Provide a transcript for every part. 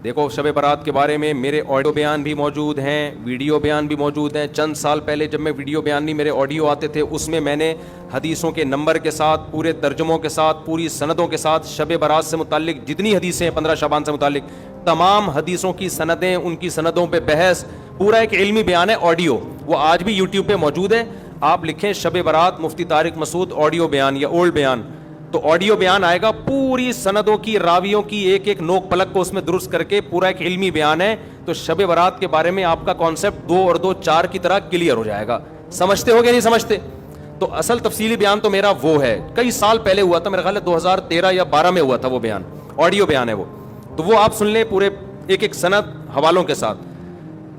دیکھو شب برات کے بارے میں میرے آڈیو بیان بھی موجود ہیں, ویڈیو بیان بھی موجود ہیں. چند سال پہلے جب میں ویڈیو بیان نہیں, میرے آڈیو آتے تھے, اس میں میں نے حدیثوں کے نمبر کے ساتھ, پورے ترجموں کے ساتھ, پوری سندوں کے ساتھ شب برات سے متعلق جتنی حدیثیں ہیں 15 شعبان سے متعلق تمام حدیثوں کی سندیں, ان کی سندوں پہ بحث, پورا ایک علمی بیان ہے آڈیو. وہ آج بھی یوٹیوب پہ موجود ہے. آپ لکھیں شب برات مفتی طارق مسعود آڈیو بیان یا اولڈ بیان, تو آڈیو بیان آئے گا. پوری سندوں کی, راویوں کی ایک ایک نوک پلک کو اس میں درست کر کے پورا ایک علمی بیان ہے. تو شب برات کے بارے میں آپ کا کانسیپٹ 2 اور 2 4 کی طرح کلیئر ہو جائے گا. سمجھتے ہو گیا نہیں سمجھتے؟ تو اصل تفصیلی بیان تو میرا وہ ہے, کئی سال پہلے ہوا تھا, میرا خیال ہے 2013 یا 12 میں ہوا تھا وہ بیان, آڈیو بیان ہے وہ. تو وہ آپ سن لیں پورے ایک ایک سند حوالوں کے ساتھ,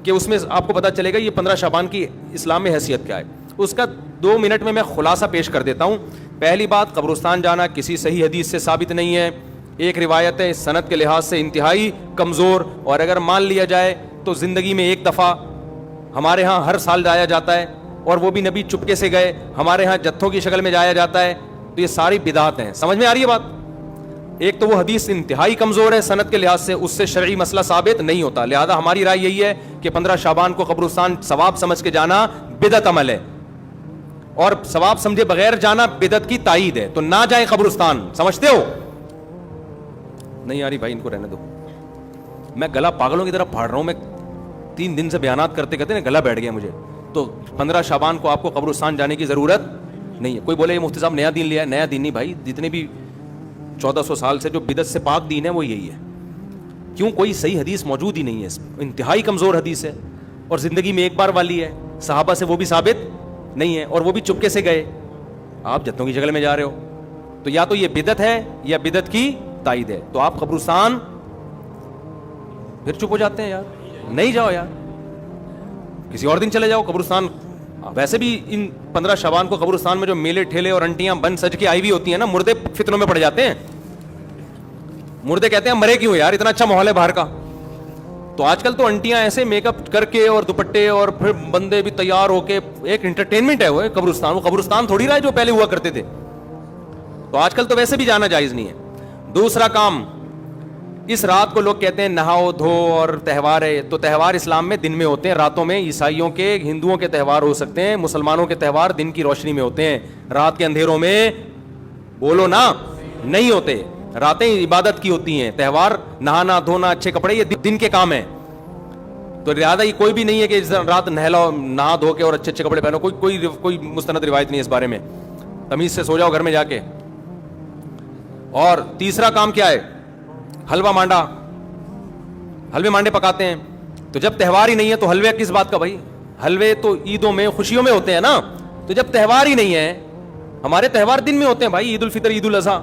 کہ اس میں آپ کو پتہ چلے گا یہ 15 شعبان کی اسلام میں حیثیت کیا ہے. اس کا 2 منٹ میں خلاصہ پیش کر دیتا ہوں. پہلی بات, قبرستان جانا کسی صحیح حدیث سے ثابت نہیں ہے. ایک روایت ہے سند کے لحاظ سے انتہائی کمزور, اور اگر مان لیا جائے تو زندگی میں ایک دفعہ. ہمارے ہاں ہر سال جایا جاتا ہے, اور وہ بھی نبی چپکے سے گئے. ہمارے ہاں جتھوں کی شکل میں جایا جاتا ہے. تو یہ ساری بدعات ہیں. سمجھ میں آ رہی ہے بات؟ ایک تو وہ حدیث انتہائی کمزور ہے سند کے لحاظ سے, اس سے شرعی مسئلہ ثابت نہیں ہوتا. لہذا ہماری رائے یہی ہے کہ 15 شعبان کو قبرستان ثواب سمجھ کے جانا بدعت عمل ہے, اور ثواب سمجھے بغیر جانا بدعت کی تائید ہے. تو نہ جائیں قبرستان. سمجھتے ہو؟ نہیں آ رہی بھائی, ان کو رہنے دو. میں گلا پاگلوں کی طرح پھاڑ رہا ہوں. میں 3 دن سے بیانات کرتے کرتے نا گلا بیٹھ گیا مجھے. تو 15 شعبان کو آپ کو قبرستان جانے کی ضرورت نہیں ہے. کوئی بولے یہ مفتی صاحب نیا دین لیا ہے. نیا دین نہیں بھائی, جتنے بھی 1400 سال سے جو بدعت سے پاک دین ہے وہ یہی ہے. کیوں؟ کوئی صحیح حدیث موجود ہی نہیں ہے. انتہائی کمزور حدیث ہے, اور زندگی میں ایک بار والی ہے. صحابہ سے وہ بھی ثابت نہیں ہے, اور وہ بھی چپکے سے گئے. آپ جتوں کی شکل میں جا رہے ہو. تو یا تو یہ بدعت ہے یا بدعت کی تائید ہے. تو آپ قبرستان پھر چپ ہو جاتے ہیں. یار نہیں جاؤ یار, کسی اور دن چلے جاؤ قبرستان. ویسے بھی ان 15 شعبان کو قبرستان میں جو میلے ٹھیلے اور انٹیاں بن سج کے آئی ہوئی ہوتی ہیں نا, مردے فتنوں میں پڑ جاتے ہیں. مردے کہتے ہیں مرے کیوں یار, اتنا اچھا ماحول ہے باہر کا. تو آج کل تو انٹیاں ایسے میک اپ کر کے اور دوپٹے, اور پھر بندے بھی تیار ہو کے, ایک انٹرٹینمنٹ ہے وہ قبرستان. وہ قبرستان تھوڑی رہا ہے جو پہلے ہوا کرتے تھے. تو آج کل تو ویسے بھی جانا جائز نہیں ہے. دوسرا کام, اس رات کو لوگ کہتے ہیں نہاؤ دھو اور تہوار ہے. تو تہوار اسلام میں دن میں ہوتے ہیں, راتوں میں. عیسائیوں کے, ہندوؤں کے تہوار ہو سکتے ہیں, مسلمانوں کے تہوار دن کی روشنی میں ہوتے ہیں. رات کے اندھیروں میں بولو نا نہیں ہوتے. راتیں عبادت کی ہوتی ہیں. تہوار نہانا دھونا اچھے کپڑے یہ دن کے کام ہیں. تو لہٰذا یہ کوئی بھی نہیں ہے کہ رات نہا دھو کے اور اچھے اچھے کپڑے پہنو. کوئی مستند روایت نہیں ہے اس بارے میں. تمیز سے سو جاؤ گھر میں جا کے. اور تیسرا کام کیا ہے؟ حلوہ مانڈا. حلوے مانڈے پکاتے ہیں. تو جب تہوار ہی نہیں ہے تو حلوے کس بات کا بھائی؟ حلوے تو عیدوں میں خوشیوں میں ہوتے ہیں نا. تو جب تہوار ہی نہیں ہے, ہمارے تہوار دن میں ہوتے ہیں بھائی. عید الفطر, عید الاضحیٰ,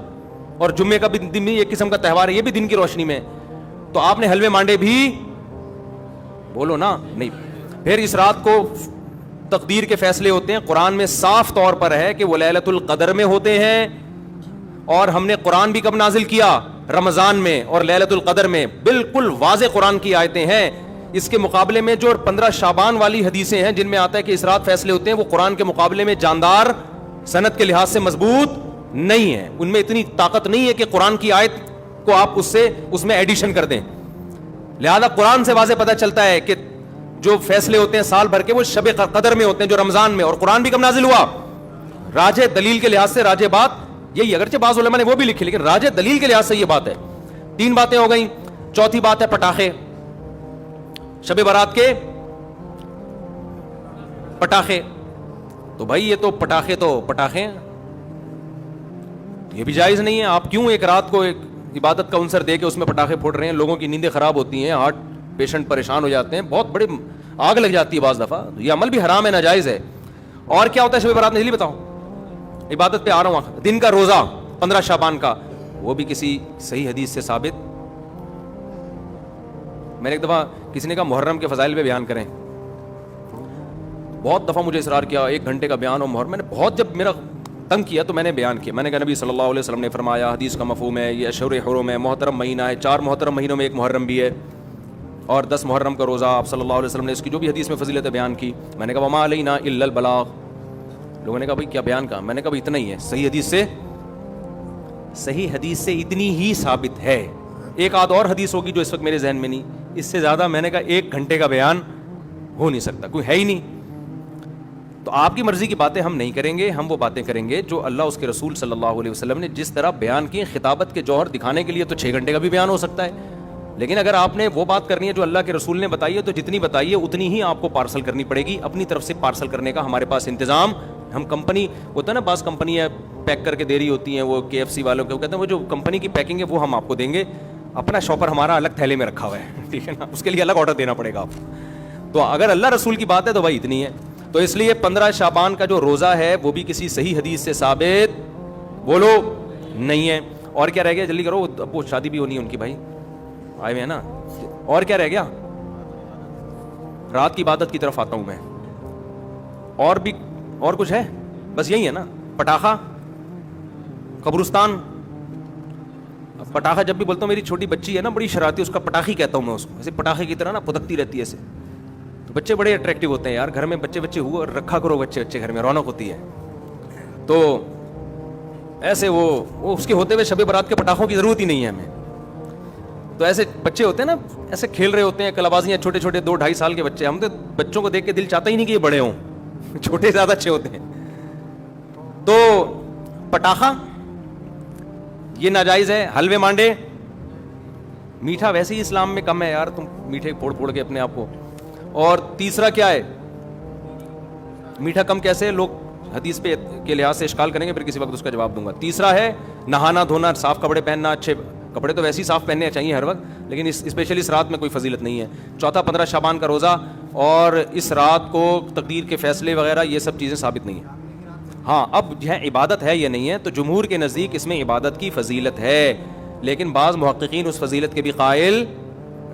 اور جمعے کا بھی دن میں ایک قسم کا تہوار ہے, یہ بھی دن کی روشنی میں. تو آپ نے حلوے مانڈے بھی بولو نا نہیں. پھر اس رات کو تقدیر کے فیصلے ہوتے ہیں. قرآن میں صاف طور پر ہے کہ وہ لیلۃ القدر میں ہوتے ہیں. اور ہم نے قرآن بھی کب نازل کیا؟ رمضان میں اور لیلۃ القدر میں. بالکل واضح قرآن کی آیتیں ہیں. اس کے مقابلے میں جو 15 شعبان والی حدیثیں ہیں جن میں آتا ہے کہ اس رات فیصلے ہوتے ہیں, وہ قرآن کے مقابلے میں جاندار, سند کے لحاظ سے مضبوط نہیں ہے. ان میں اتنی طاقت نہیں ہے کہ قرآن کی آیت کو آپ اس میں ایڈیشن کر دیں. لہذا قرآن سے واضح پتہ چلتا ہے کہ جو فیصلے ہوتے ہیں سال بھر کے وہ شب قدر میں ہوتے ہیں, جو رمضان میں. اور قرآن بھی کب نازل ہوا؟ راجح دلیل کے لحاظ سے راجح بات یہی, اگرچہ بعض علماء نے وہ بھی لکھی, لیکن راجح دلیل کے لحاظ سے یہ بات ہے. 3 باتیں ہو گئیں. چوتھی بات ہے پٹاخے. شب برات کے پٹاخے. تو بھائی یہ تو پٹاخے یہ بھی جائز نہیں ہے. آپ کیوں ایک رات کو ایک عبادت کا عنصر دے کے اس میں پٹاخے پھوڑ رہے ہیں؟ لوگوں کی نیندیں خراب ہوتی ہیں, ہارٹ پیشنٹ پریشان ہو جاتے ہیں, بہت بڑے آگ لگ جاتی ہے بعض دفعہ. یہ عمل بھی حرام ہے, ناجائز ہے. اور کیا ہوتا ہے شب برات میں جلدی بتاؤ؟ عبادت پہ آ رہا ہوں. دن کا روزہ 15 شعبان کا, وہ بھی کسی صحیح حدیث سے ثابت. میں نے ایک دفعہ کسی نے کہا محرم کے فضائل پہ بیان کریں. بہت دفعہ مجھے اصرار کیا 1 گھنٹے کا بیان اور محرم. میں نے بہت جب میرا تنگ کیا تو میں نے بیان کیا. میں نے کہا نبی صلی اللہ علیہ وسلم نے فرمایا, حدیث کا مفہوم ہے, یہ اشہر حرم ہے, محترم مہینہ ہے, 4 محترم مہینوں میں 1 محرم بھی ہے, اور 10 محرم کا روزہ. آپ صلی اللہ علیہ وسلم نے اس کی جو بھی حدیث میں فضیلت بیان کی. میں نے کہا وما علینا الا البلاغ. لوگوں نے کہا بھائی کیا بیان کہا؟ میں نے کہا اتنا ہی ہے. صحیح حدیث سے اتنی ہی ثابت ہے. ایک آدھ اور حدیث ہوگی جو اس وقت میرے ذہن میں نہیں. اس سے زیادہ میں نے کہا 1 گھنٹے کا بیان ہو نہیں سکتا, کوئی ہے ہی نہیں. تو آپ کی مرضی کی باتیں ہم نہیں کریں گے, ہم وہ باتیں کریں گے جو اللہ اس کے رسول صلی اللہ علیہ وسلم نے جس طرح بیان کی. خطابت کے جوہر دکھانے کے لیے تو 6 گھنٹے کا بھی بیان ہو سکتا ہے, لیکن اگر آپ نے وہ بات کرنی ہے جو اللہ کے رسول نے بتائی ہے تو جتنی بتائی ہے اتنی ہی آپ کو پارسل کرنی پڑے گی. اپنی طرف سے پارسل کرنے کا ہمارے پاس انتظام, ہم کمپنی ہوتا ہے نا, بعض کمپنیاں پیک کر کے دے رہی ہوتی ہیں, وہ KFC والوں کے, وہ کہتے ہیں وہ جو کمپنی کی پیکنگ ہے وہ ہم آپ کو دیں گے, اپنا شاپر ہمارا الگ تھیلے میں رکھا ہوا ہے, ٹھیک ہے نا, اس کے لیے الگ آرڈر دینا پڑے گا آپ کو. تو اگر اللہ رسول کی بات ہے تو بھائی اتنی ہے. تو اس لیے 15 شعبان کا جو روزہ ہے وہ بھی کسی صحیح حدیث سے ثابت بولو نہیں ہے. اور کیا رہ گیا, جلدی کرو, وہ شادی بھی ہونی ہے ان کی, بھائی آئے ہوئے ہیں نا. اور کیا رہ گیا, رات کی عبادت کی طرف آتا ہوں میں. اور بھی اور کچھ ہے, بس یہی ہے نا. پٹاخہ, قبرستان. پٹاخہ جب بھی بولتا ہوں, میری چھوٹی بچی ہے نا بڑی شرارتی, اس کا پٹاخی کہتا ہوں میں اس کو, ایسے پٹاخے کی طرح نا پھدکتی رہتی ہے ایسے. تو بچے بڑے اٹریکٹیو ہوتے ہیں یار, گھر میں بچے ہوا رکھا کرو, بچے گھر میں رونق ہوتی ہے. تو ایسے وہ اس کے ہوتے ہوئے شب برات کے پٹاخوں کی ضرورت ہی نہیں ہے ہمیں. تو ایسے بچے ہوتے ہیں نا, ایسے کھیل رہے ہوتے ہیں, کلابازیاں, چھوٹے 2-2.5 سال کے بچے. ہم تو بچوں کو دیکھ کے دل چاہتا ہی نہیں کہ یہ بڑے ہوں, چھوٹے زیادہ اچھے ہوتے ہیں. تو پٹاخہ یہ ناجائز ہے. حلوے مانڈے, میٹھا ویسے ہی اسلام میں کم ہے یار, تم میٹھے پھوڑ کے اپنے آپ کو. اور تیسرا کیا ہے, میٹھا کم کیسے, لوگ حدیث پہ کے لحاظ سے اشکال کریں گے, پھر کسی وقت اس کا جواب دوں گا. تیسرا ہے نہانا دھونا, صاف کپڑے پہننا. اچھے کپڑے تو ویسے ہی صاف پہننے چاہیے ہر وقت, لیکن اسپیشلی اس رات میں کوئی فضیلت نہیں ہے. چوتھا 15 شعبان کا روزہ, اور اس رات کو تقدیر کے فیصلے وغیرہ یہ سب چیزیں ثابت نہیں ہیں. ہاں اب جو ہے عبادت ہے یا نہیں ہے, تو جمہور کے نزدیک اس میں عبادت کی فضیلت ہے, لیکن بعض محققین اس فضیلت کے بھی قائل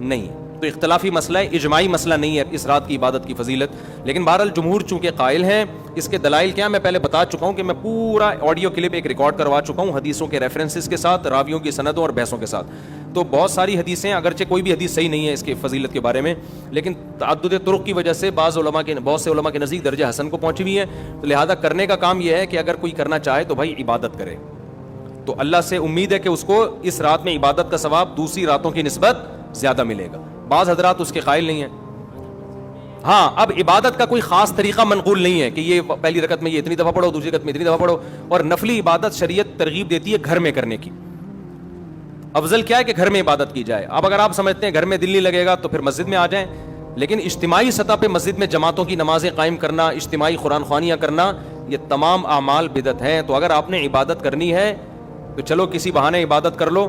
نہیں. تو اختلافی مسئلہ ہے, اجماعی مسئلہ نہیں ہے اس رات کی عبادت کی فضیلت. لیکن بہرحال جمہور چونکہ قائل ہیں. اس کے دلائل کیا, میں پہلے بتا چکا ہوں کہ میں پورا آڈیو کلپ ایک ریکارڈ کروا چکا ہوں حدیثوں کے ریفرنسز کے ساتھ, راویوں کی سندوں اور بحثوں کے ساتھ. تو بہت ساری حدیثیں, اگرچہ کوئی بھی حدیث صحیح نہیں ہے اس کے فضیلت کے بارے میں, لیکن تعدد طرق کی وجہ سے بہت سے علماء کے نزدیک درجہ حسن کو پہنچی ہوئی ہے. تو لہذا کرنے کا کام یہ ہے کہ اگر کوئی کرنا چاہے تو بھائی عبادت کرے, تو اللہ سے امید ہے کہ اس کو اس رات میں عبادت کا ثواب دوسری راتوں کی نسبت زیادہ ملے گا. بعض حضرات اس کے قائل نہیں ہیں. ہاں اب عبادت کا کوئی خاص طریقہ منقول نہیں ہے کہ یہ پہلی رکعت میں یہ اتنی دفعہ پڑھو, دوسری رکعت میں اتنی دفعہ پڑھو. اور نفلی عبادت شریعت ترغیب دیتی ہے گھر میں کرنے کی. افضل کیا ہے کہ گھر میں عبادت کی جائے. اب اگر آپ سمجھتے ہیں گھر میں دل نہیں لگے گا تو پھر مسجد میں آ جائیں, لیکن اجتماعی سطح پہ مسجد میں جماعتوں کی نمازیں قائم کرنا, اجتماعی قرآن خوانیاں کرنا, یہ تمام اعمال بدعت ہیں. تو اگر آپ نے عبادت کرنی ہے تو چلو کسی بہانے عبادت کر لو,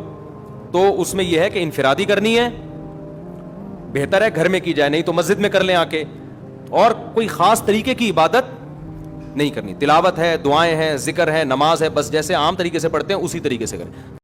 تو اس میں یہ ہے کہ انفرادی کرنی ہے, بہتر ہے گھر میں کی جائے, نہیں تو مسجد میں کر لیں آ کے. اور کوئی خاص طریقے کی عبادت نہیں کرنی. تلاوت ہے, دعائیں ہیں, ذکر ہے, نماز ہے, بس جیسے عام طریقے سے پڑھتے ہیں اسی طریقے سے کریں.